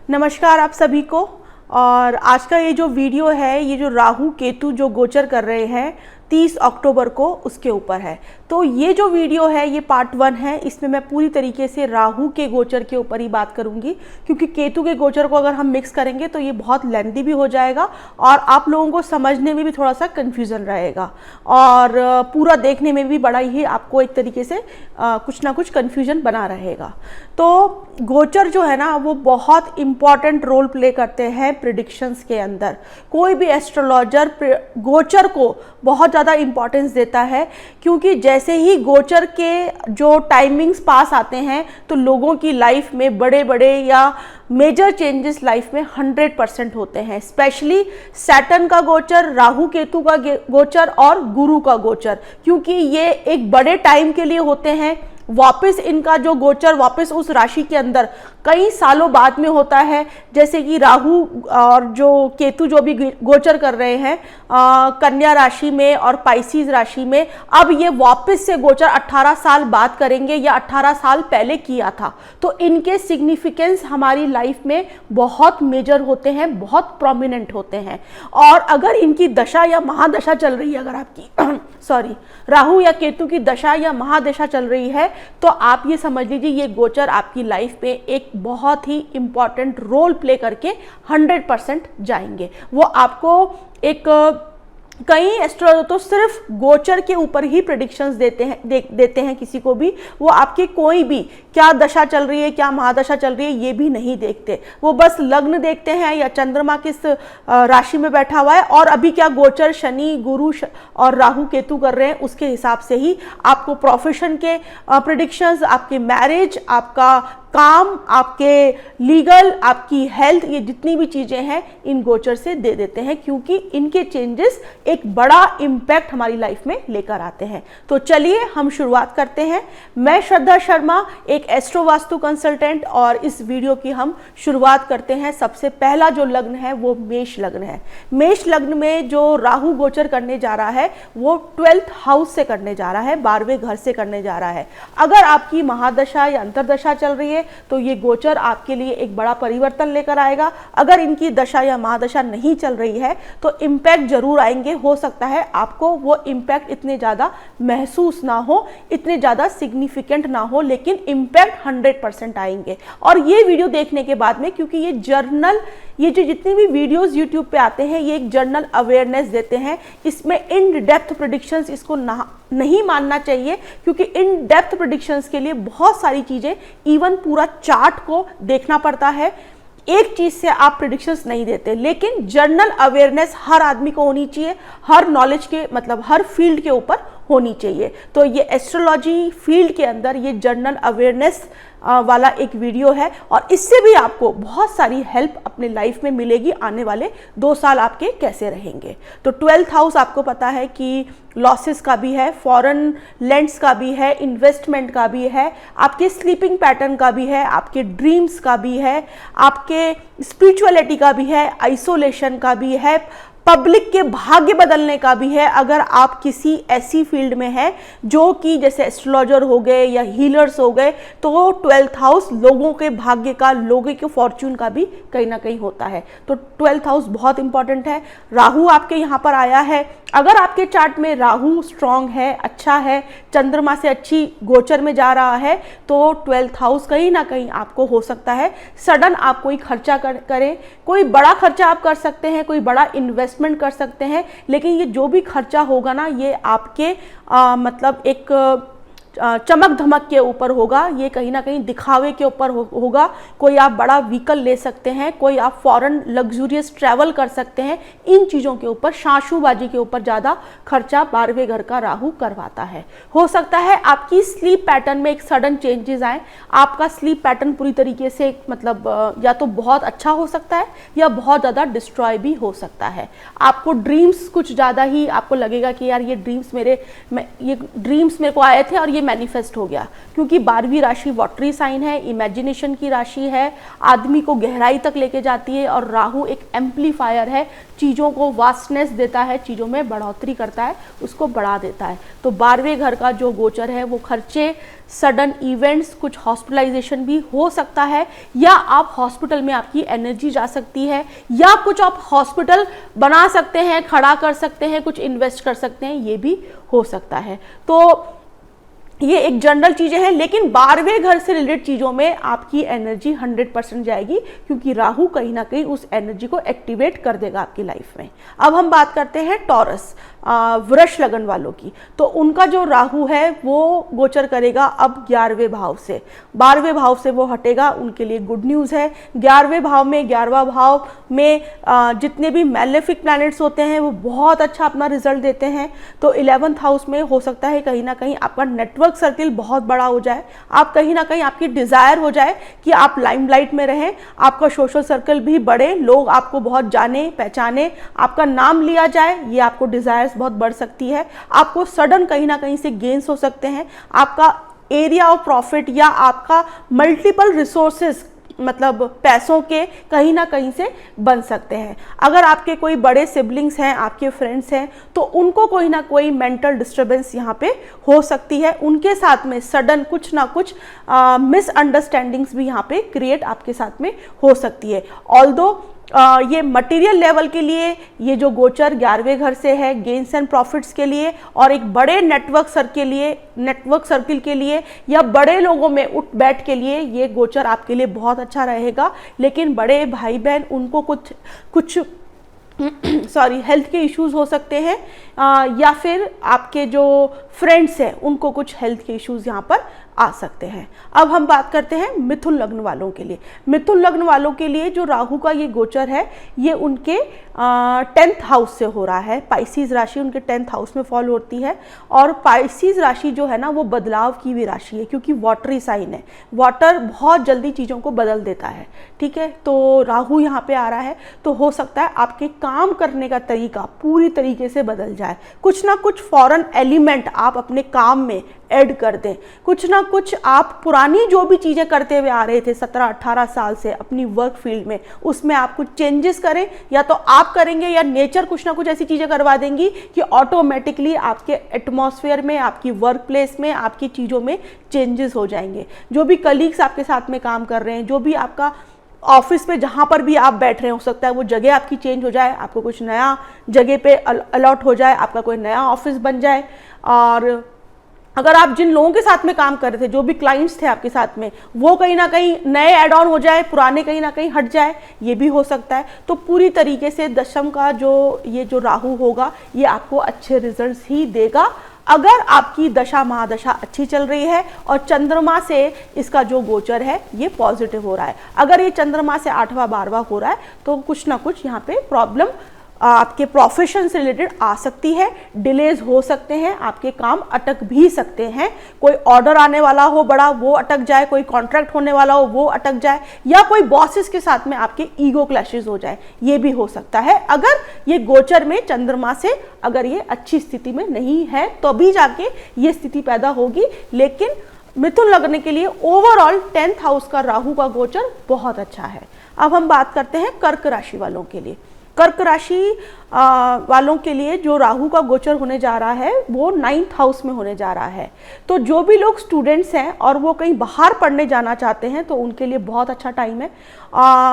नमस्कार आप सभी को। और आज का ये जो वीडियो है, ये जो राहु केतु जो गोचर कर रहे हैं 30 अक्टूबर को, उसके ऊपर है। तो ये जो वीडियो है ये पार्ट 1 है। इसमें मैं पूरी तरीके से राहु के गोचर के ऊपर ही बात करूंगी, क्योंकि केतु के गोचर को अगर हम मिक्स करेंगे तो ये बहुत लेंथी भी हो जाएगा और आप लोगों को समझने में भी थोड़ा सा कन्फ्यूज़न रहेगा और पूरा देखने में भी बड़ा ही आपको एक तरीके से कुछ ना कुछ कन्फ्यूजन बना रहेगा। तो गोचर जो है ना वो बहुत इंपॉर्टेंट रोल प्ले करते हैं प्रिडिक्शंस के अंदर। कोई भी एस्ट्रोलॉजर गोचर को बहुत ज़्यादा इंपॉर्टेंस देता है, क्योंकि जैसे ही गोचर के जो टाइमिंग्स पास आते हैं तो लोगों की लाइफ में बड़े बड़े या मेजर चेंजेस लाइफ में 100% होते हैं। स्पेशली सैटर्न का गोचर, राहु केतु का गोचर और गुरु का गोचर, क्योंकि ये एक बड़े टाइम के लिए होते हैं। वापस इनका जो गोचर वापस उस राशि के अंदर कई सालों बाद में होता है। जैसे कि राहु और जो केतु जो भी गोचर कर रहे हैं कन्या राशि में और पाइसिस राशि में, अब ये वापस से गोचर 18 साल बाद करेंगे या 18 साल पहले किया था। तो इनके सिग्निफिकेंस हमारी लाइफ में बहुत मेजर होते हैं, बहुत प्रोमिनेंट होते हैं। और अगर इनकी दशा या महादशा चल रही है, अगर आपकी राहु या केतु की दशा या महादशा चल रही है, तो आप ये समझ लीजिए ये गोचर आपकी लाइफ पे एक बहुत ही इंपॉर्टेंट रोल प्ले करके 100% जाएंगे। वो आपको एक कई एस्ट्रोलॉजर तो सिर्फ गोचर के ऊपर ही प्रेडिक्शंस देते हैं किसी को भी। वो आपके कोई भी क्या दशा चल रही है, क्या महादशा चल रही है, ये भी नहीं देखते। वो बस लग्न देखते हैं या चंद्रमा किस राशि में बैठा हुआ है और अभी क्या गोचर शनि गुरु और राहु केतु कर रहे हैं, उसके हिसाब से ही आपको प्रोफेशन के प्रेडिक्शंस, आपके मैरिज, आपका काम, आपके लीगल, आपकी हेल्थ, ये जितनी भी चीज़ें हैं इन गोचर से दे देते हैं, क्योंकि इनके चेंजेस एक बड़ा इम्पैक्ट हमारी लाइफ में लेकर आते हैं। तो चलिए हम शुरुआत करते हैं। मैं श्रद्धा शर्मा, एक एस्ट्रो वास्तु कंसल्टेंट, और इस वीडियो की हम शुरुआत करते हैं। सबसे पहला जो लग्न है वो मेष लग्न है। मेष लग्न में जो राहु गोचर करने जा रहा है वो 12th हाउस से करने जा रहा है, 12वें घर से करने जा रहा है। अगर आपकी महादशा या अंतरदशा चल रही है तो ये गोचर आपके लिए एक बड़ा परिवर्तन लेकर आएगा। अगर इनकी दशा या महादशा नहीं चल रही है तो इम्पैक्ट जरूर आएंगे। हो सकता है आपको वो इम्पैक्ट इतने ज़्यादा महसूस ना हो, इतने ज़्यादा सिग्निफिकेंट ना हो, लेकिन इम्पैक्ट 100% आएंगे। और ये वीडियो देखने के बाद में, क्योंकि ये जर्नल, ये जो जितनी भी वीडियोस यूट्यूब पे आते हैं ये एक जर्नल अवेयरनेस देते हैं। इसमें इन डेप्थ प्रेडिक्शंस इसको नहीं मानना चाहिए, क्योंकि इन डेप्थ प्रेडिक्शंस के लिए बहुत सारी चीज़ें, इवन पूरा चार्ट को देखना पड़ता है। एक चीज से आप प्रेडिक्शंस नहीं देते, लेकिन जर्नल अवेयरनेस हर आदमी को होनी चाहिए, हर नॉलेज के मतलब हर फील्ड के ऊपर होनी चाहिए। तो ये एस्ट्रोलॉजी फील्ड के अंदर ये जर्नल अवेयरनेस वाला एक वीडियो है, और इससे भी आपको बहुत सारी हेल्प अपने लाइफ में मिलेगी। आने वाले 2 साल आपके कैसे रहेंगे। तो 12th हाउस आपको पता है कि लॉसेस का भी है, फॉरेन लैंड्स का भी है, इन्वेस्टमेंट का भी है, आपके स्लीपिंग पैटर्न का भी है, आपके ड्रीम्स का भी है, आपके स्पिरिचुअलिटी का भी है, आइसोलेशन का भी है, पब्लिक के भाग्य बदलने का भी है। अगर आप किसी ऐसी फील्ड में हैं जो कि जैसे एस्ट्रोलॉजर हो गए या हीलर्स हो गए, तो 12th हाउस लोगों के भाग्य का, लोगों के फॉर्च्यून का भी कहीं ना कहीं होता है। तो 12th हाउस बहुत इंपॉर्टेंट है। राहु आपके यहाँ पर आया है। अगर आपके चार्ट में राहु स्ट्रांग है, अच्छा है, चंद्रमा से अच्छी गोचर में जा रहा है, तो 12th हाउस कहीं ना कहीं आपको हो सकता है सडन आप कोई खर्चा करें। कोई बड़ा खर्चा आप कर सकते हैं, कोई बड़ा इन्वेस्टमेंट कर सकते हैं, लेकिन ये जो भी खर्चा होगा ना ये आपके मतलब एक चमक धमक के ऊपर होगा, ये कहीं ना कहीं दिखावे के ऊपर होगा। कोई आप बड़ा व्हीकल ले सकते हैं, कोई आप फॉरेन लग्जूरियस ट्रैवल कर सकते हैं। इन चीज़ों के ऊपर, शाशूबाजी के ऊपर ज़्यादा खर्चा 12वें घर का राहु करवाता है। हो सकता है आपकी स्लीप पैटर्न में एक सडन चेंजेस आए। आपका स्लीप पैटर्न पूरी तरीके से मतलब या तो बहुत अच्छा हो सकता है या बहुत ज़्यादा डिस्ट्रॉय भी हो सकता है। आपको ड्रीम्स कुछ ज़्यादा ही आपको लगेगा कि यार ये ड्रीम्स मेरे को आए थे और ये मैनिफेस्ट हो गया, क्योंकि 12वीं राशि वाटरी साइन है, इमेजिनेशन की राशि है, आदमी को गहराई तक लेके जाती है, और राहु एक एम्पलीफायर है, चीज़ों को वास्टनेस देता है, चीज़ों में बढ़ोतरी करता है, उसको बढ़ा देता है। तो 12वें घर का जो गोचर है वो खर्चे, सडन इवेंट्स, कुछ हॉस्पिटलाइजेशन भी हो सकता है, या आप हॉस्पिटल में आपकी एनर्जी जा सकती है, या कुछ आप हॉस्पिटल बना सकते हैं, खड़ा कर सकते हैं, कुछ इन्वेस्ट कर सकते हैं, ये भी हो सकता है। तो ये एक जनरल चीज़ें हैं, लेकिन 12वें घर से रिलेटेड चीज़ों में आपकी एनर्जी 100% जाएगी, क्योंकि राहु कहीं ना कहीं उस एनर्जी को एक्टिवेट कर देगा आपकी लाइफ में। अब हम बात करते हैं टॉरस, वृष लगन वालों की। तो उनका जो राहु है वो गोचर करेगा अब 11वें भाव से, 12वें भाव से वो हटेगा, उनके लिए गुड न्यूज़ है। 11वें भाव में, 11वां भाव में जितने भी मैलेफिक प्लैनेट्स होते हैं वो बहुत अच्छा अपना रिजल्ट देते हैं। तो 11th हाउस में हो सकता है कहीं ना कहीं आपका नेटवर्क सर्किल बहुत बड़ा हो जाए, आप कहीं ना कहीं आपकी डिज़ायर हो जाए कि आप लाइमलाइट में रहें, आपका सोशल सर्कल भी बढ़े, लोग आपको बहुत जाने पहचाने, आपका नाम लिया जाए, ये आपको डिज़ायर्स बहुत बढ़ सकती है। आपको सडन कहीं ना कहीं से गेन्स हो सकते हैं, आपका एरिया ऑफ प्रॉफिट या आपका मल्टीपल रिसोर्सेज, मतलब पैसों के कहीं ना कहीं से बन सकते हैं। अगर आपके कोई बड़े सिबलिंग्स हैं, आपके फ्रेंड्स हैं, तो उनको कोई ना कोई मेंटल डिस्टर्बेंस यहाँ पे हो सकती है, उनके साथ में सडन कुछ ना कुछ मिसअंडरस्टैंडिंग्स भी यहाँ पे क्रिएट आपके साथ में हो सकती है। ऑल्दो ये मटेरियल लेवल के लिए ये जो गोचर 11वें घर से है, गेन्स एंड प्रॉफिट्स के लिए और एक बड़े नेटवर्क सर्किल के लिए या बड़े लोगों में उठ बैठ के लिए ये गोचर आपके लिए बहुत अच्छा रहेगा। लेकिन बड़े भाई बहन उनको कुछ हेल्थ के इश्यूज हो सकते हैं, या फिर आपके जो फ्रेंड्स हैं उनको कुछ हेल्थ के इश्यूज यहाँ पर आ सकते हैं। अब हम बात करते हैं मिथुन लग्न वालों के लिए। मिथुन लग्न वालों के लिए जो राहु का ये गोचर है ये उनके 10th हाउस से हो रहा है। पाइसिस राशि उनके 10th हाउस में फॉल होती है, और पाइसिस राशि जो है ना वो बदलाव की भी राशि है, क्योंकि वाटरी साइन है, वाटर बहुत जल्दी चीज़ों को बदल देता है। ठीक है, तो राहु यहाँ पे आ रहा है, तो हो सकता है आपके काम करने का तरीका पूरी तरीके से बदल जाए, कुछ ना कुछ फॉरेन एलिमेंट आप अपने काम में ऐड कर दें, कुछ ना कुछ आप पुरानी जो भी चीज़ें करते हुए आ रहे थे 17-18 साल से अपनी वर्क फील्ड में, उसमें आप कुछ चेंजेस करें, या तो आप करेंगे या नेचर कुछ ना कुछ ऐसी चीज़ें करवा देंगी कि ऑटोमेटिकली आपके एटमॉस्फेयर में, आपकी वर्क प्लेस में, आपकी चीज़ों में चेंजेस हो जाएंगे। जो भी कलीग्स आपके साथ में काम कर रहे हैं, जो भी आपका ऑफिस में जहाँ पर भी आप बैठ रहे हैं, हो सकता है वो जगह आपकी चेंज हो जाए, आपको कुछ नया जगह पे अलॉट हो जाए, आपका कोई नया ऑफिस बन जाए। और अगर आप जिन लोगों के साथ में काम कर रहे थे, जो भी क्लाइंट्स थे आपके साथ में, वो कहीं ना कहीं नए ऐड ऑन हो जाए, पुराने कहीं ना कहीं हट जाए, ये भी हो सकता है। तो पूरी तरीके से दशम का जो राहु होगा ये आपको अच्छे रिजल्ट्स ही देगा, अगर आपकी दशा महादशा अच्छी चल रही है और चंद्रमा से इसका जो गोचर है ये पॉजिटिव हो रहा है। अगर ये चंद्रमा से 8वां 12वां हो रहा है तो कुछ ना कुछ यहाँ पे प्रॉब्लम आपके प्रोफेशन से रिलेटेड आ सकती है, डिलेज हो सकते हैं, आपके काम अटक भी सकते हैं। कोई ऑर्डर आने वाला हो बड़ा, वो अटक जाए, कोई कॉन्ट्रैक्ट होने वाला हो वो अटक जाए, या कोई बॉसेस के साथ में आपके ईगो क्लैशेस हो जाए, ये भी हो सकता है। अगर ये गोचर में चंद्रमा से अगर ये अच्छी स्थिति में नहीं है तो भी जाके ये स्थिति पैदा होगी। लेकिन मिथुन लग्न के लिए ओवरऑल 10th हाउस का राहु का गोचर बहुत अच्छा है। अब हम बात करते हैं कर्क राशि वालों के लिए। कर्क राशि वालों के लिए जो राहु का गोचर होने जा रहा है वो 9th हाउस में होने जा रहा है। तो जो भी लोग स्टूडेंट्स हैं और वो कहीं बाहर पढ़ने जाना चाहते हैं तो उनके लिए बहुत अच्छा टाइम है।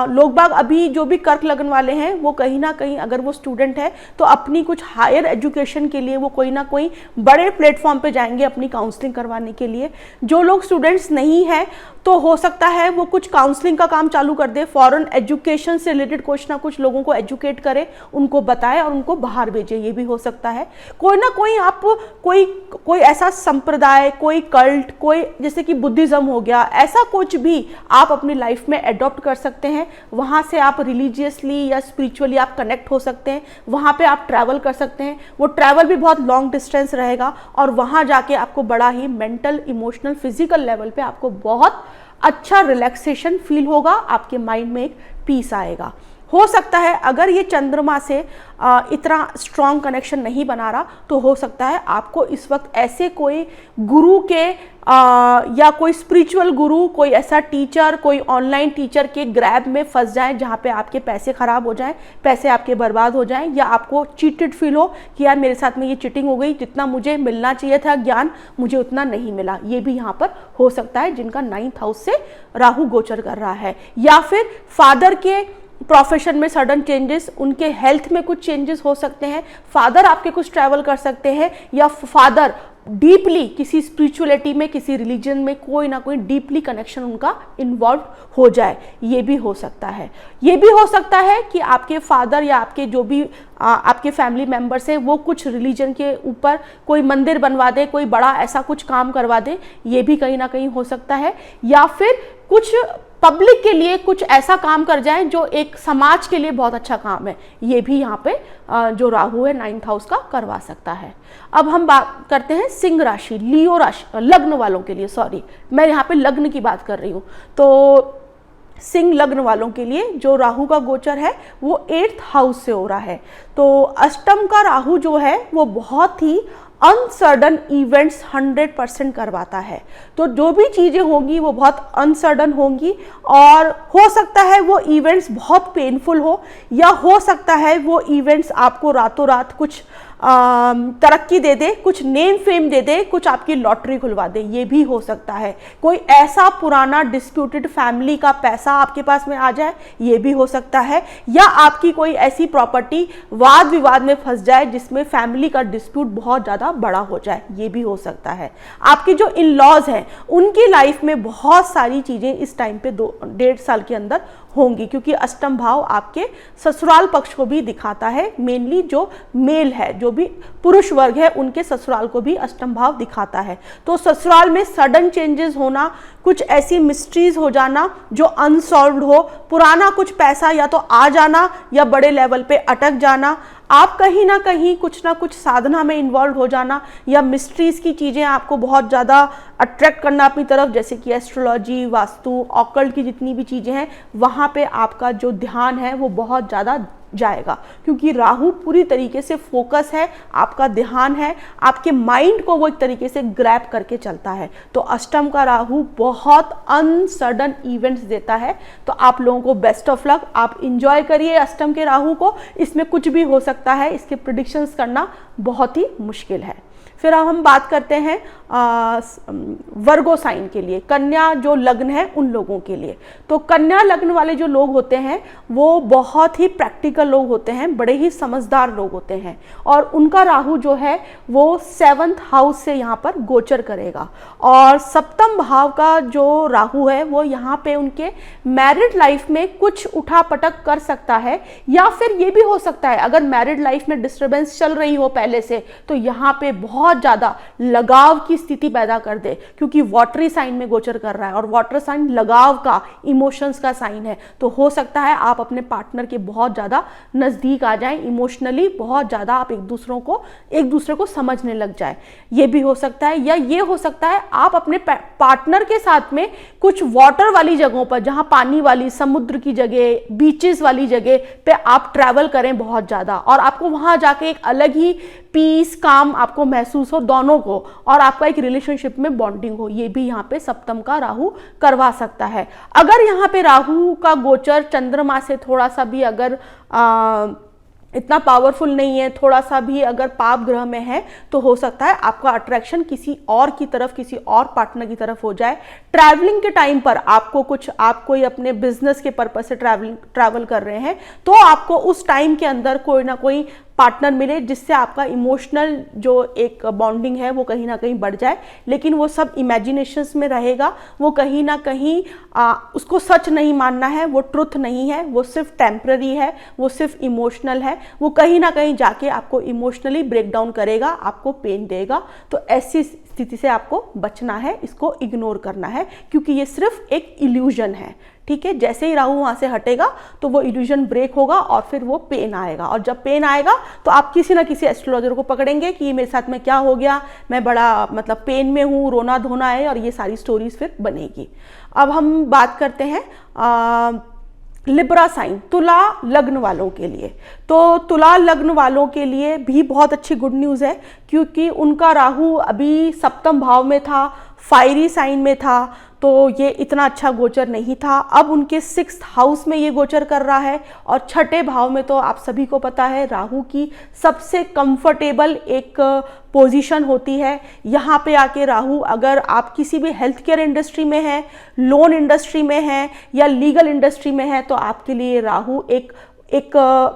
लोग बाग अभी जो भी कर्क लगन वाले हैं वो कहीं ना कहीं अगर वो स्टूडेंट है तो अपनी कुछ हायर एजुकेशन के लिए वो कोई ना कोई बड़े प्लेटफॉर्म पे जाएंगे अपनी काउंसलिंग करवाने के लिए। जो लोग स्टूडेंट्स नहीं हैं तो हो सकता है वो कुछ काउंसलिंग का काम चालू कर दे, फॉरेन एजुकेशन से रिलेटेड कुछ ना कुछ लोगों को एजुकेट करे, उनको बताए और उनको बाहर भेजे, ये भी हो सकता है। कोई ना कोई आप कोई ऐसा संप्रदाय, कोई कल्ट, कोई जैसे कि बुद्धिज्म हो गया, ऐसा कुछ भी आप अपनी लाइफ में एडॉप्ट कर सकते हैं। वहाँ से आप रिलीजियसली या स्पिरिचुअली आप कनेक्ट हो सकते हैं, वहाँ पे आप ट्रैवल कर सकते हैं। वो ट्रैवल भी बहुत लॉन्ग डिस्टेंस रहेगा और वहाँ जाके आपको बड़ा ही मेंटल, इमोशनल, फिजिकल लेवल पे आपको बहुत अच्छा रिलैक्सेशन फील होगा, आपके माइंड में एक पीस आएगा। हो सकता है अगर ये चंद्रमा से इतना स्ट्रॉन्ग कनेक्शन नहीं बना रहा तो हो सकता है आपको इस वक्त ऐसे कोई गुरु के या कोई स्पिरिचुअल गुरु, कोई ऐसा टीचर, कोई ऑनलाइन टीचर के ग्रैब में फंस जाएं जहाँ पे आपके पैसे खराब हो जाएं, पैसे आपके बर्बाद हो जाएं, या आपको चीटेड फील हो कि यार मेरे साथ में ये चीटिंग हो गई, जितना मुझे मिलना चाहिए था ज्ञान मुझे उतना नहीं मिला। ये भी यहाँ पर हो सकता है जिनका 9th हाउस से राहु गोचर कर रहा है। या फिर फादर के प्रोफेशन में सडन चेंजेस, उनके हेल्थ में कुछ चेंजेस हो सकते हैं, फादर आपके कुछ ट्रैवल कर सकते हैं, या फादर डीपली किसी स्पिरिचुअलिटी में, किसी रिलीजन में कोई ना कोई डीपली कनेक्शन उनका इन्वॉल्व हो जाए, ये भी हो सकता है। ये भी हो सकता है कि आपके फादर या आपके जो भी आपके फैमिली मेंबर्स हैं वो कुछ रिलीजन के ऊपर कोई मंदिर बनवा दे, कोई बड़ा ऐसा कुछ काम करवा दे, ये भी कहीं ना कहीं हो सकता है। या फिर कुछ पब्लिक के लिए कुछ ऐसा काम कर जाए जो एक समाज के लिए बहुत अच्छा काम है, ये भी यहाँ पे जो राहु है 9th हाउस का करवा सकता है। अब हम बात करते हैं सिंह राशि, लियो राशि, लग्न वालों के लिए, सॉरी मैं यहाँ पे लग्न की बात कर रही हूँ। तो सिंह लग्न वालों के लिए जो राहु का गोचर है वो 8th हाउस से हो रहा है। तो अष्टम का राहु जो है वो बहुत ही अनसर्डन इवेंट्स 100% करवाता है। तो जो भी चीज़ें होंगी वो बहुत अनसर्डन होंगी, और हो सकता है वो इवेंट्स बहुत पेनफुल हो, या हो सकता है वो इवेंट्स आपको रातों रात कुछ तरक्की दे दे, कुछ नेम फेम दे दे, कुछ आपकी लॉटरी खुलवा दे, ये भी हो सकता है। कोई ऐसा पुराना डिस्प्यूटेड फैमिली का पैसा आपके पास में आ जाए, ये भी हो सकता है। या आपकी कोई ऐसी प्रॉपर्टी वाद विवाद में फंस जाए जिसमें फैमिली का डिस्प्यूट बहुत ज़्यादा बड़ा हो जाए, ये भी हो सकता है। आपके जो इन लॉज हैं उनकी लाइफ में बहुत सारी चीज़ें इस टाइम पे 1.5 साल के अंदर होंगी, क्योंकि अष्टम भाव आपके ससुराल पक्ष को भी दिखाता है। मेनली जो मेल है, जो भी पुरुष वर्ग है, उनके ससुराल को भी अष्टम भाव दिखाता है। तो ससुराल में सडन चेंजेस होना, कुछ ऐसी मिस्ट्रीज हो जाना जो अनसॉल्व्ड हो, पुराना कुछ पैसा या तो आ जाना या बड़े लेवल पे अटक जाना, आप कहीं ना कहीं कुछ ना कुछ साधना में इन्वॉल्व हो जाना, या मिस्ट्रीज की चीज़ें आपको बहुत ज़्यादा अट्रैक्ट करना अपनी तरफ, जैसे कि एस्ट्रोलॉजी, वास्तु, ऑकल्ट की जितनी भी चीज़ें हैं वहाँ पे आपका जो ध्यान है वो बहुत ज़्यादा जाएगा, क्योंकि राहु पूरी तरीके से फोकस है, आपका ध्यान है, आपके माइंड को वो एक तरीके से ग्रैब करके चलता है। तो अष्टम का राहु बहुत अनसडन इवेंट्स देता है। तो आप लोगों को बेस्ट ऑफ लक, आप इंजॉय करिए अष्टम के राहु को, इसमें कुछ भी हो सकता है, इसके प्रेडिक्शंस करना बहुत ही मुश्किल है। फिर अब हम बात करते हैं वर्गो साइन के लिए, कन्या जो लग्न है उन लोगों के लिए। तो कन्या लग्न वाले जो लोग होते हैं वो बहुत ही प्रैक्टिकल लोग होते हैं, बड़े ही समझदार लोग होते हैं, और उनका राहु जो है वो 7th हाउस से यहाँ पर गोचर करेगा। और सप्तम भाव का जो राहु है वो यहाँ पे उनके मैरिड लाइफ में कुछ उठापटक कर सकता है, या फिर ये भी हो सकता है अगर मैरिड लाइफ में डिस्टर्बेंस चल रही हो पहले से, तो यहाँ पे बहुत ज्यादा लगाव की स्थिति पैदा कर दे, क्योंकि वाटरी साइन में गोचर कर रहा है, और वाटर साइन लगाव का, इमोशंस का साइन है। तो हो सकता है आप अपने पार्टनर के बहुत ज्यादा नजदीक आ जाएं, इमोशनली बहुत ज्यादा आप एक दूसरे को समझने लग जाए, ये भी हो सकता है। या ये हो सकता है आप अपने पार्टनर के साथ में कुछ वाटर वाली जगहों पर, जहां पानी वाली, समुद्र की जगह, बीचेस वाली जगह पे आप ट्रैवल करें बहुत ज्यादा, और आपको वहां जाके एक अलग ही पीस, काम आपको महसूस हो दोनों को, और आपका एक रिलेशनशिप में बॉन्डिंग हो, ये भी यहाँ पे सप्तम का राहु करवा सकता है। अगर यहाँ पे राहु का गोचर चंद्रमा से थोड़ा सा भी अगर इतना पावरफुल नहीं है, थोड़ा सा भी अगर पाप ग्रह में है, तो हो सकता है आपका अट्रैक्शन किसी और की तरफ, किसी और पार्टनर की तरफ हो जाए। ट्रैवलिंग के टाइम पर आप कोई अपने बिजनेस के पर्पस से ट्रैवल कर रहे हैं, तो आपको उस टाइम के अंदर कोई ना कोई पार्टनर मिले जिससे आपका इमोशनल जो एक बॉन्डिंग है वो कहीं ना कहीं बढ़ जाए, लेकिन वो सब इमेजिनेशंस में रहेगा, वो कहीं ना कहीं उसको सच नहीं मानना है, वो ट्रुथ नहीं है, वो सिर्फ टेम्पररी है, वो सिर्फ इमोशनल है, वो कहीं ना कहीं जाके आपको इमोशनली ब्रेक डाउन करेगा, आपको पेन देगा। तो ऐसी स्थिति से आपको बचना है, इसको इग्नोर करना है, क्योंकि ये सिर्फ एक इल्यूजन है। ठीक है, जैसे ही राहु वहां से हटेगा तो वो इल्यूजन ब्रेक होगा और फिर वो पेन आएगा, और जब पेन आएगा तो आप किसी ना किसी एस्ट्रोलॉजर को पकड़ेंगे कि मेरे साथ में क्या हो गया, मैं बड़ा मतलब पेन में हूँ, रोना धोना है, और ये सारी स्टोरीज फिर बनेगी। अब हम बात करते हैं लिब्रा साइन, तुला लग्न वालों के लिए, तो तुला लग्न वालों के लिए भी बहुत अच्छी गुड न्यूज़ है, क्योंकि उनका राहु अभी सप्तम भाव में था, फायरी साइन में था, तो ये इतना अच्छा गोचर नहीं था। अब उनके 6th हाउस में ये गोचर कर रहा है, और छठे भाव में तो आप सभी को पता है राहु की सबसे कंफर्टेबल एक पोजीशन होती है। यहाँ पे आके राहु, अगर आप किसी भी हेल्थ केयर इंडस्ट्री में हैं, लोन इंडस्ट्री में हैं या लीगल इंडस्ट्री में हैं, तो आपके लिए राहु एक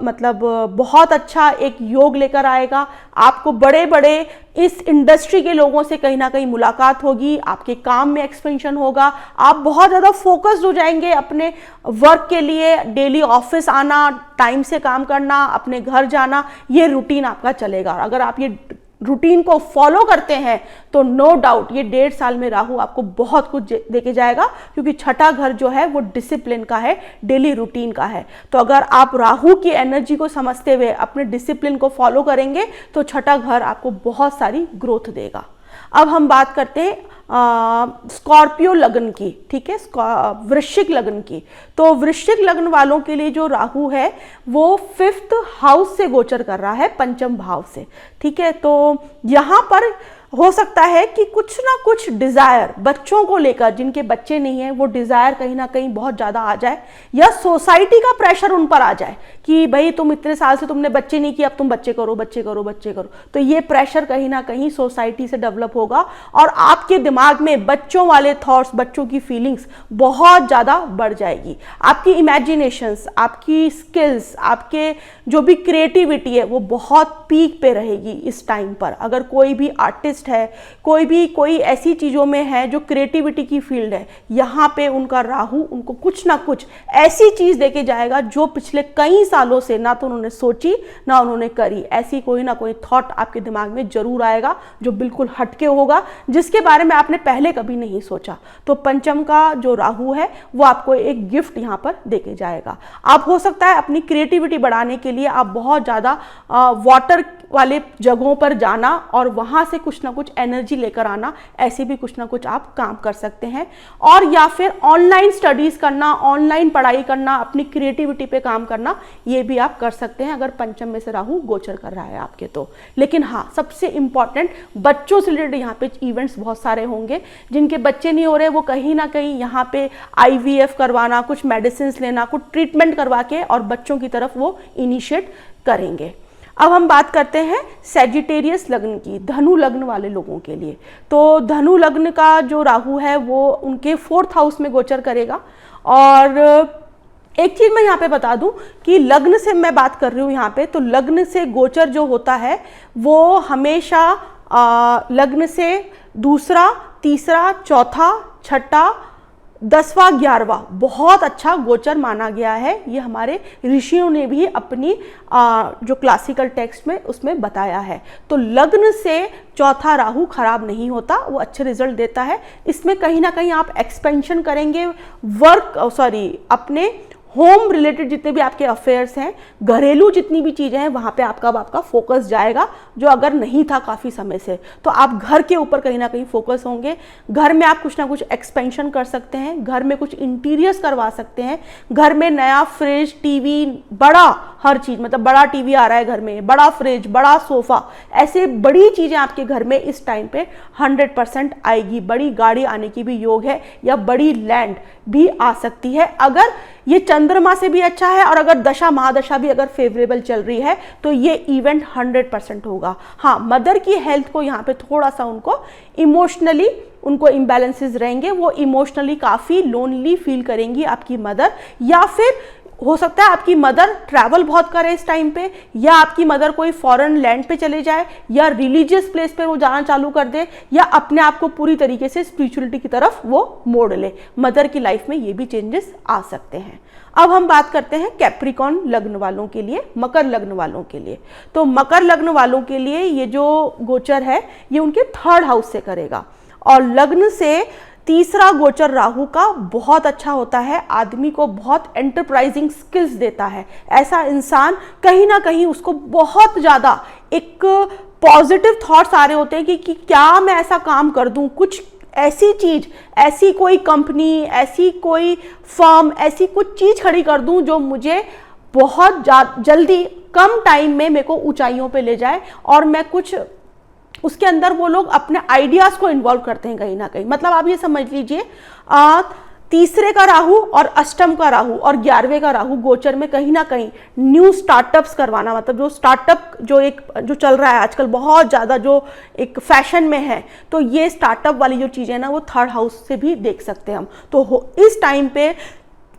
मतलब बहुत अच्छा एक योग लेकर आएगा। आपको बड़े बड़े इस इंडस्ट्री के लोगों से कहीं ना कहीं मुलाकात होगी, आपके काम में एक्सपेंशन होगा, आप बहुत ज़्यादा फोकस्ड हो जाएंगे अपने वर्क के लिए। डेली ऑफिस आना, टाइम से काम करना, अपने घर जाना, ये रूटीन आपका चलेगा। और अगर आप ये रूटीन को फॉलो करते हैं तो नो डाउट ये 1.5 साल में राहु आपको बहुत कुछ देके जाएगा, क्योंकि छठा घर जो है वो डिसिप्लिन का है, डेली रूटीन का है। तो अगर आप राहु की एनर्जी को समझते हुए अपने डिसिप्लिन को फॉलो करेंगे तो छठा घर आपको बहुत सारी ग्रोथ देगा। अब हम बात करते हैं स्कॉर्पियो लग्न की, ठीक है, वृश्चिक लग्न की। तो वृश्चिक लग्न वालों के लिए जो राहु है वो 5th हाउस से गोचर कर रहा है, पंचम भाव से, ठीक है। तो यहाँ पर हो सकता है कि कुछ ना कुछ डिज़ायर बच्चों को लेकर, जिनके बच्चे नहीं हैं, वो डिज़ायर कहीं ना कहीं बहुत ज़्यादा आ जाए, या सोसाइटी का प्रेशर उन पर आ जाए कि भाई तुम इतने साल से तुमने बच्चे नहीं किए, अब तुम बच्चे करो, बच्चे करो, बच्चे करो। तो ये प्रेशर कहीं ना कहीं सोसाइटी से डेवलप होगा, और आपके दिमाग में बच्चों वाले थॉट्स, बच्चों की फीलिंग्स बहुत ज़्यादा बढ़ जाएगी। आपकी इमेजिनेशंस, आपकी स्किल्स, आपके जो भी क्रिएटिविटी है वो बहुत पीक पे रहेगी इस टाइम पर। अगर कोई भी आर्टिस्ट है, कोई ऐसी चीज़ों में है जो क्रिएटिविटी की फील्ड है, यहाँ पे उनका राहु उनको कुछ ना कुछ ऐसी चीज़ देके जाएगा जो पिछले कई सालों से ना तो उन्होंने सोची ना उन्होंने करी। ऐसी कोई ना कोई थॉट आपके दिमाग में जरूर आएगा जो बिल्कुल हटके होगा, जिसके बारे में आपने पहले कभी नहीं सोचा। तो पंचम का जो राहु है वो आपको एक गिफ्ट यहाँ पर देके जाएगा। आप हो सकता है अपनी क्रिएटिविटी बढ़ाने के लिए आप बहुत ज़्यादा वाटर वाले जगहों पर जाना और वहाँ से कुछ ना कुछ एनर्जी लेकर आना, ऐसे भी कुछ ना कुछ आप काम कर सकते हैं। और या फिर ऑनलाइन स्टडीज़ करना, ऑनलाइन पढ़ाई करना, अपनी क्रिएटिविटी पे काम करना, ये भी आप कर सकते हैं अगर पंचम में से राहु गोचर कर रहा है आपके तो। लेकिन हाँ, सबसे इम्पॉर्टेंट, बच्चों से रिलेटेड यहाँ पे इवेंट्स बहुत सारे होंगे। जिनके बच्चे नहीं हो रहे वो कहीं ना कहीं यहाँ पे IVF करवाना, कुछ मेडिसिन लेना, कुछ ट्रीटमेंट करवा के और बच्चों की तरफ वो इनिशिएट करेंगे। अब हम बात करते हैं सैजिटेरियस लग्न की, धनु लग्न वाले लोगों के लिए। तो धनु लग्न का जो राहु है वो उनके 4th हाउस में गोचर करेगा। और एक चीज़ मैं यहाँ पे बता दूं कि लग्न से मैं बात कर रही हूँ यहाँ पे, तो लग्न से गोचर जो होता है वो हमेशा लग्न से दूसरा, तीसरा, चौथा, छठा, 10वां, 11वां बहुत अच्छा गोचर माना गया है। ये हमारे ऋषियों ने भी अपनी जो क्लासिकल टेक्स्ट में उसमें बताया है। तो लग्न से चौथा राहु खराब नहीं होता, वो अच्छे रिजल्ट देता है। इसमें कहीं ना कहीं आप एक्सपेंशन करेंगे, अपने होम रिलेटेड जितने भी आपके अफेयर्स हैं, घरेलू जितनी भी चीज़ें हैं, वहाँ पे आपका फोकस जाएगा, जो अगर नहीं था काफ़ी समय से। तो आप घर के ऊपर कहीं ना कहीं फोकस होंगे। घर में आप कुछ ना कुछ एक्सपेंशन कर सकते हैं, घर में कुछ इंटीरियर्स करवा सकते हैं, घर में नया फ्रिज, टीवी, बड़ा हर चीज़, मतलब बड़ा टीवी आ रहा है घर में, बड़ा फ्रिज, बड़ा सोफ़ा, ऐसे बड़ी चीज़ें आपके घर में इस टाइम पे 100% आएगी। बड़ी गाड़ी आने की भी योग है, या बड़ी लैंड भी आ सकती है अगर ये चंद्रमा से भी अच्छा है, और अगर दशा महादशा भी अगर फेवरेबल चल रही है तो ये इवेंट 100% होगा। हाँ, मदर की हेल्थ को यहाँ पे थोड़ा सा इमोशनली उनको इम्बैलेंसेस रहेंगे, वो इमोशनली काफ़ी लोनली फील करेंगी आपकी मदर। या फिर हो सकता है आपकी मदर ट्रैवल बहुत करे इस टाइम पे, या आपकी मदर कोई फॉरेन लैंड पे चले जाए, या रिलीजियस प्लेस पे वो जाना चालू कर दे, या अपने आप को पूरी तरीके से स्पिरिचुअलिटी की तरफ वो मोड़ ले। मदर की लाइफ में ये भी चेंजेस आ सकते हैं। अब हम बात करते हैं कैप्रिकॉर्न लग्न वालों के लिए, मकर लग्न वालों के लिए। तो मकर लग्न वालों के लिए ये जो गोचर है ये उनके 3rd हाउस से करेगा, और लग्न से तीसरा गोचर राहु का बहुत अच्छा होता है। आदमी को बहुत एंटरप्राइजिंग स्किल्स देता है। ऐसा इंसान कहीं ना कहीं उसको बहुत ज़्यादा एक पॉजिटिव थॉट्स आ रहे होते हैं कि क्या मैं ऐसा काम कर दूं, कुछ ऐसी चीज, ऐसी कोई कंपनी, ऐसी कोई फर्म, ऐसी कुछ चीज खड़ी कर दूं जो मुझे बहुत जल्दी कम टाइम में मेरे को ऊंचाइयों पे ले जाए, और मैं कुछ उसके अंदर वो लोग अपने आइडियाज को इन्वॉल्व करते हैं कहीं ना कहीं। मतलब आप ये समझ लीजिए, तीसरे का राहु और अष्टम का राहु और 11वें का राहु गोचर में कहीं ना कहीं न्यू स्टार्टअप्स करवाना, मतलब जो स्टार्टअप जो चल रहा है आजकल बहुत ज़्यादा, जो एक फैशन में है, तो ये स्टार्टअप वाली जो चीज़ें ना वो थर्ड हाउस से भी देख सकते हैं हम। तो इस टाइम पे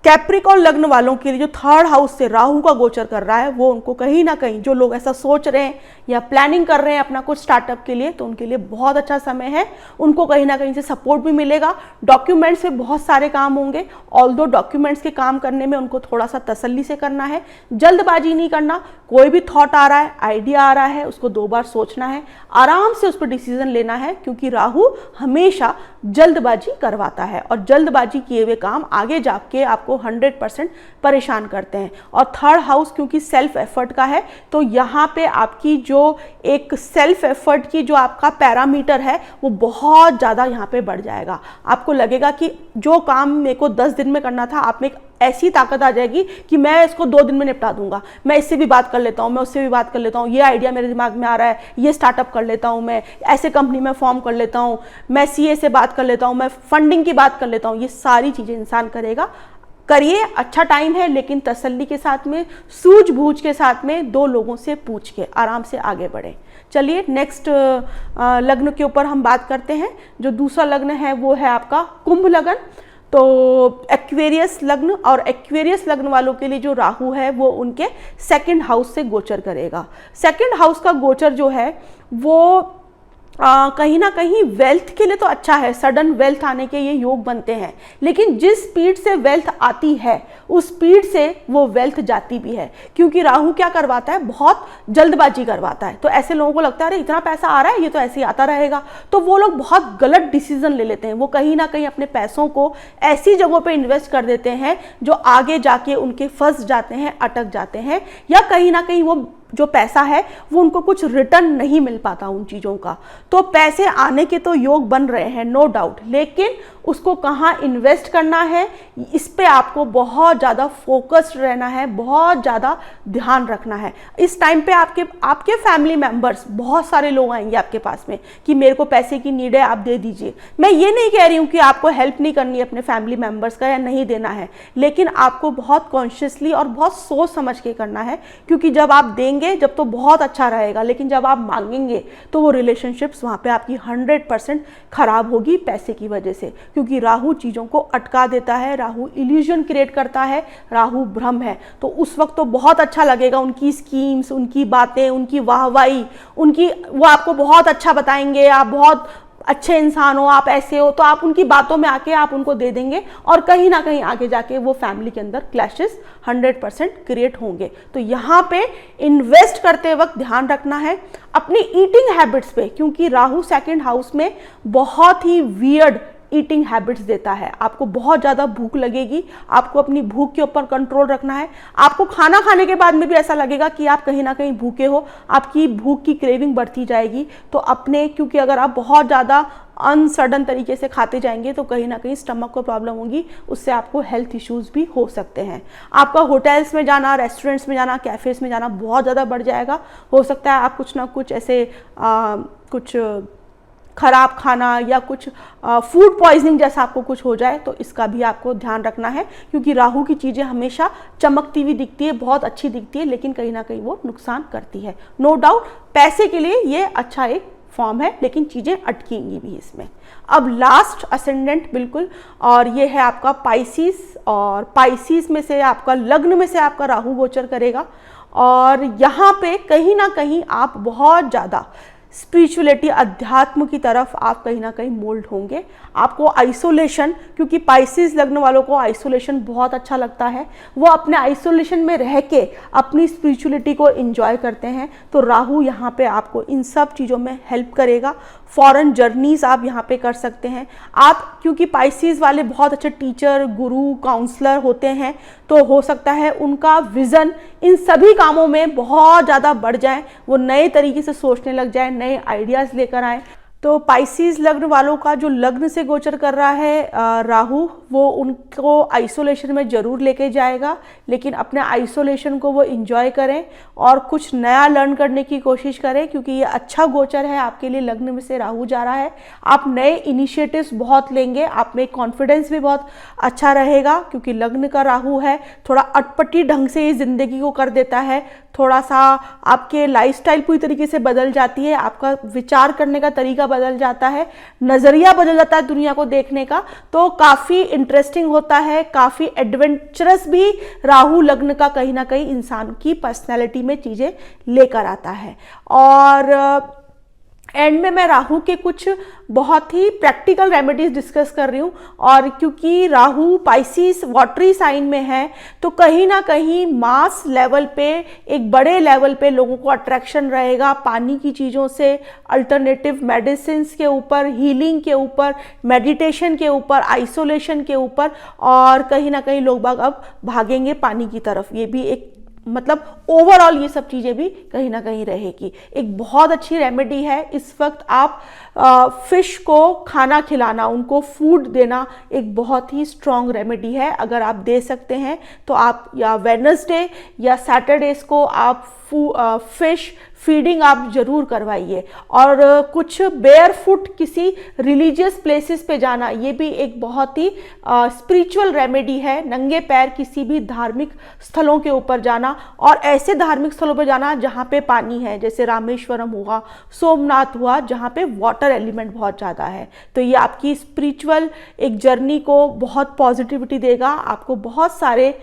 कैप्रिकॉर्न लग्न वालों के लिए जो थर्ड हाउस से राहु का गोचर कर रहा है, वो उनको कहीं ना कहीं, जो लोग ऐसा सोच रहे हैं या प्लानिंग कर रहे हैं अपना कुछ स्टार्टअप के लिए, तो उनके लिए बहुत अच्छा समय है। उनको कहीं ना कहीं से सपोर्ट भी मिलेगा, डॉक्यूमेंट्स से बहुत सारे काम होंगे। ऑल्दो डॉक्यूमेंट्स के काम करने में उनको थोड़ा सा तसल्ली से करना है, जल्दबाजी नहीं करना। कोई भी थॉट आ रहा है, आइडिया आ रहा है, उसको 2 बार सोचना है, आराम से उस पर डिसीजन लेना है, क्योंकि राहु हमेशा जल्दबाजी करवाता है और जल्दबाजी किए हुए काम आगे जाके आपको 100% परेशान करते हैं। और थर्ड हाउस क्योंकि सेल्फ एफर्ट का है, तो यहाँ पे आपकी जो एक सेल्फ एफर्ट की जो आपका पैरामीटर है वो बहुत ज़्यादा यहाँ पे बढ़ जाएगा। आपको लगेगा कि जो काम मेरे को 10 दिन में करना था, आप में एक ऐसी ताकत आ जाएगी कि मैं इसको 2 दिन में निपटा दूंगा। मैं इससे भी बात कर लेता हूँ, मैं उससे भी बात कर लेता हूँ, ये आइडिया मेरे दिमाग में आ रहा है, ये स्टार्टअप कर लेता हूँ, मैं ऐसे कंपनी में फॉर्म कर लेता हूँ, मैं सीए से बात कर लेता हूँ, मैं फंडिंग की बात कर लेता हूँ। ये सारी चीज़ें इंसान करेगा। करिए, अच्छा टाइम है, लेकिन तसल्ली के साथ में, सूझबूझ के साथ में, 2 लोगों से पूछ के आराम से आगे बढ़ें। चलिए नेक्स्ट लग्न के ऊपर हम बात करते हैं। जो दूसरा लग्न है वो है आपका कुंभ लग्न। तो एक्वेरियस लग्न, और एक्वेरियस लग्न वालों के लिए जो राहु है वो उनके 2nd हाउस से गोचर करेगा। 2nd हाउस का गोचर जो है वो कहीं ना कहीं वेल्थ के लिए तो अच्छा है, सडन वेल्थ आने के ये योग बनते हैं, लेकिन जिस स्पीड से वेल्थ आती है उस स्पीड से वो वेल्थ जाती भी है, क्योंकि राहु क्या करवाता है, बहुत जल्दबाजी करवाता है। तो ऐसे लोगों को लगता है अरे इतना पैसा आ रहा है, ये तो ऐसे ही आता रहेगा, तो वो लोग बहुत गलत डिसीजन ले लेते हैं। वो कहीं ना कहीं अपने पैसों को ऐसी जगहों पे इन्वेस्ट कर देते हैं जो आगे जाके उनके फंस जाते हैं, अटक जाते हैं, या कहीं ना कहीं वो जो पैसा है वो उनको कुछ रिटर्न नहीं मिल पाता उन चीज़ों का। तो पैसे आने के तो योग बन रहे हैं, नो डाउट, लेकिन उसको कहाँ इन्वेस्ट करना है, इस पे आपको बहुत ज़्यादा फोकस्ड रहना है, बहुत ज़्यादा ध्यान रखना है। इस टाइम पे आपके फैमिली मेंबर्स, बहुत सारे लोग आएंगे आपके पास में कि मेरे को पैसे की नीड है, आप दे दीजिए। मैं ये नहीं कह रही हूँ कि आपको हेल्प नहीं करनी है अपने फैमिली मेंबर्स का या नहीं देना है, लेकिन आपको बहुत कॉन्शियसली और बहुत सोच समझ के करना है, क्योंकि जब आप देंगे जब तो बहुत अच्छा रहेगा, लेकिन जब आप मांगेंगे तो वो रिलेशनशिप्स वहाँ पे आपकी 100% खराब होगी पैसे की वजह से, क्योंकि राहु चीज़ों को अटका देता है, राहु इल्यूजन क्रिएट करता है, राहु भ्रम है। तो उस वक्त तो बहुत अच्छा लगेगा, उनकी स्कीम्स, उनकी बातें, उनकी वाहवाही, वो आपको बहुत अच्छा बताएंगे, आप बहुत अच्छे इंसान हो, आप ऐसे हो, तो आप उनकी बातों में आके आप उनको दे देंगे, और कहीं ना कहीं आगे जाके वो फैमिली के अंदर क्लैशेस 100% क्रिएट होंगे। तो यहाँ पे इन्वेस्ट करते वक्त ध्यान रखना है अपनी ईटिंग हैबिट्स पे, क्योंकि राहु 2nd हाउस में बहुत ही वियर्ड ईटिंग हैबिट्स देता है। आपको बहुत ज़्यादा भूख लगेगी, आपको अपनी भूख के ऊपर कंट्रोल रखना है। आपको खाना खाने के बाद में भी ऐसा लगेगा कि आप कहीं ना कहीं भूखे हो, आपकी भूख की क्रेविंग बढ़ती जाएगी। तो क्योंकि अगर आप बहुत ज़्यादा अनसडन तरीके से खाते जाएंगे तो कहीं ना कहीं स्टमक को प्रॉब्लम होगी, उससे आपको हेल्थ इश्यूज भी हो सकते हैं। आपका होटल्स में जाना, रेस्टोरेंट्स में जाना, कैफ़ेज़ में जाना बहुत ज़्यादा बढ़ जाएगा। हो सकता है आप कुछ ना कुछ ऐसे कुछ खराब खाना या कुछ फूड पॉइजनिंग जैसा आपको कुछ हो जाए, तो इसका भी आपको ध्यान रखना है, क्योंकि राहु की चीज़ें हमेशा चमकती हुई दिखती है, बहुत अच्छी दिखती है, लेकिन कहीं ना कहीं वो नुकसान करती है। नो डाउट पैसे के लिए ये अच्छा एक फॉर्म है, लेकिन चीज़ें अटकेंगी भी इसमें। अब लास्ट असेंडेंट बिल्कुल, और ये है आपका पाइसिस, और पाइसिस में से आपका लग्न में से आपका राहु गोचर करेगा, और यहाँ पे कहीं ना कहीं आप बहुत ज़्यादा स्पिरिचुअलिटी, अध्यात्म की तरफ आप कहीं ना कहीं मोल्ड होंगे। आपको आइसोलेशन, क्योंकि पाइसिस लग्न वालों को आइसोलेशन बहुत अच्छा लगता है, वो अपने आइसोलेशन में रह के अपनी स्पिरिचुअलिटी को एंजॉय करते हैं। तो राहु यहाँ पे आपको इन सब चीज़ों में हेल्प करेगा। फॉरेन जर्नीज आप यहाँ पे कर सकते हैं आप, क्योंकि पाइसिस वाले बहुत अच्छे टीचर, गुरु, काउंसलर होते हैं, तो हो सकता है उनका विज़न इन सभी कामों में बहुत ज़्यादा बढ़ जाए, वो नए तरीके से सोचने लग जाए, नए आइडियाज़ लेकर आए। तो पाइसिस लग्न वालों का जो लग्न से गोचर कर रहा है राहु, वो उनको आइसोलेशन में ज़रूर लेके जाएगा, लेकिन अपने आइसोलेशन को वो इंजॉय करें और कुछ नया लर्न करने की कोशिश करें, क्योंकि ये अच्छा गोचर है आपके लिए। लग्न में से राहु जा रहा है, आप नए इनिशिएटिव्स बहुत लेंगे, आप में कॉन्फिडेंस भी बहुत अच्छा रहेगा, क्योंकि लग्न का राहु है, थोड़ा अटपटी ढंग से ये ज़िंदगी को कर देता है, थोड़ा सा आपके लाइफस्टाइल पूरी तरीके से बदल जाती है, आपका विचार करने का तरीका बदल जाता है, नज़रिया बदल जाता है दुनिया को देखने का। तो काफ़ी इंटरेस्टिंग होता है, काफ़ी एडवेंचरस भी राहु लग्न का कहीं ना कहीं इंसान की पर्सनैलिटी में चीज़ें लेकर आता है। और एंड में मैं राहु के कुछ बहुत ही प्रैक्टिकल रेमेडीज डिस्कस कर रही हूँ, और क्योंकि राहु पाइसिस वाटरी साइन में है, तो कहीं ना कहीं मास लेवल पे, एक बड़े लेवल पे लोगों को अट्रैक्शन रहेगा पानी की चीज़ों से, अल्टरनेटिव मेडिसिन के ऊपर, हीलिंग के ऊपर, मेडिटेशन के ऊपर, आइसोलेशन के ऊपर, और कहीं ना कहीं लोग बाग अब भागेंगे पानी की तरफ। ये भी एक मतलब ओवरऑल ये सब चीज़ें भी कहीं ना कहीं रहेगी। एक बहुत अच्छी रेमेडी है इस वक्त, आप फिश को खाना खिलाना, उनको फूड देना एक बहुत ही स्ट्रॉन्ग रेमेडी है। अगर आप दे सकते हैं तो आप या वेडनेसडे या सैटरडेज को आप फिश फीडिंग आप जरूर करवाइए। और कुछ बेयर फुट किसी रिलीजियस प्लेसेस पे जाना, ये भी एक बहुत ही स्पिरिचुअल रेमेडी है। नंगे पैर किसी भी धार्मिक स्थलों के ऊपर जाना, और ऐसे धार्मिक स्थलों पर जाना जहाँ पे पानी है, जैसे रामेश्वरम हुआ, सोमनाथ हुआ, जहाँ पे वाटर एलिमेंट बहुत ज़्यादा है। तो ये आपकी स्पिरिचुअल एक जर्नी को बहुत पॉजिटिविटी देगा, आपको बहुत सारे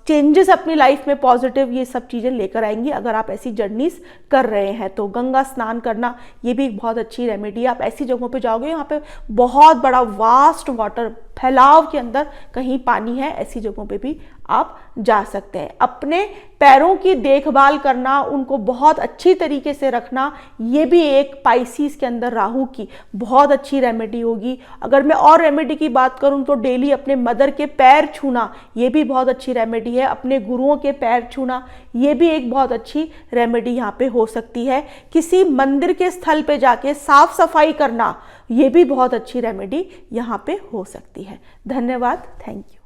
चेंजेस अपनी लाइफ में पॉजिटिव ये सब चीज़ें लेकर आएंगी अगर आप ऐसी जर्नीज कर रहे हैं। तो गंगा स्नान करना ये भी एक बहुत अच्छी रेमेडी है। आप ऐसी जगहों पे जाओगे यहाँ पे बहुत बड़ा वास्ट वाटर फैलाव के अंदर कहीं पानी है, ऐसी जगहों पे भी आप जा सकते हैं। अपने पैरों की देखभाल करना, उनको बहुत अच्छी तरीके से रखना, ये भी एक पाइसिस के अंदर राहु की बहुत अच्छी रेमेडी होगी। अगर मैं और रेमेडी की बात करूं तो डेली अपने मदर के पैर छूना, ये भी बहुत अच्छी रेमेडी है। अपने गुरुओं के पैर छूना, ये भी एक बहुत अच्छी रेमेडी यहाँ पे हो सकती है। किसी मंदिर के स्थल पे जाके साफ सफाई करना, ये भी बहुत अच्छी रेमेडी यहाँ पे हो सकती है। धन्यवाद, थैंक यू।